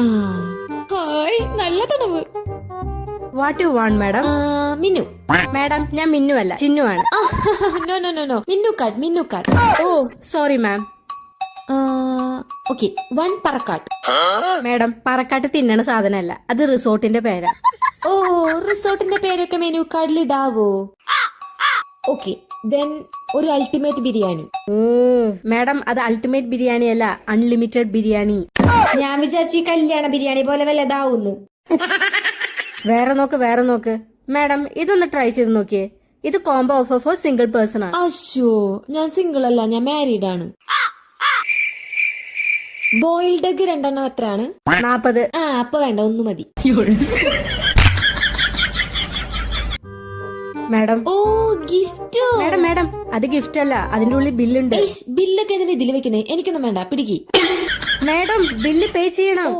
ആ ഹായ് നല്ല തണവ്. What you want madam? Menu. Madam ഞാൻ മിന്നു അല്ല ചിന്നുവാണ്. No no no no menu card menu card. ഓ സോറി മാം. ഓക്കെ 1 പറക്കാട്ട്. മാഡം പറക്കാട്ട് തിന്നണ സാധനമല്ല, അത് റിസോർട്ടിന്റെ പേരാ. ഓ റിസോർട്ടിന്റെ പേരൊക്കെ മെനു കാർഡിൽ ഇടാവോ? ഓക്കെ ദെൻ ഒരു അൾട്ടിമേറ്റ് ബിരിയാണി. ഓ മാഡം അത് അൾട്ടിമേറ്റ് ബിരിയാണി അല്ല, അൺലിമിറ്റഡ് ബിരിയാണി. ഞാൻ വിചാരിച്ചു ഈ കല്യാണ ബിരിയാണി പോലെ വല്ലതാവുന്നു. വേറെ നോക്ക് മാഡം, ഇതൊന്ന് ട്രൈ ചെയ്ത് നോക്കിയേ. ഇത് combo offer for single person ആണ്. അശോ ഞാൻ സിംഗിൾ അല്ല, ഞാൻ മാരീഡ് ആണ്. ബോയിൽഡ് എഗ് 2 എണ്ണം എത്രയാണ്? 40. അപ്പൊ വേണ്ട, ഒന്ന് മതി. മാഡം ഓ ഗിഫ്റ്റോ? മാഡം അത് ഗിഫ്റ്റ് അല്ല, അതിന്റെ ഉള്ളിൽ ബില്ലുണ്ട്. ബില്ലൊക്കെ എന്തിനാ ഇതിൽ വെക്കുന്നത്? എനിക്കൊന്നും വേണ്ട, പിടിക്ക്. മാഡം ബില്ല് പേ ചെയ്യണം.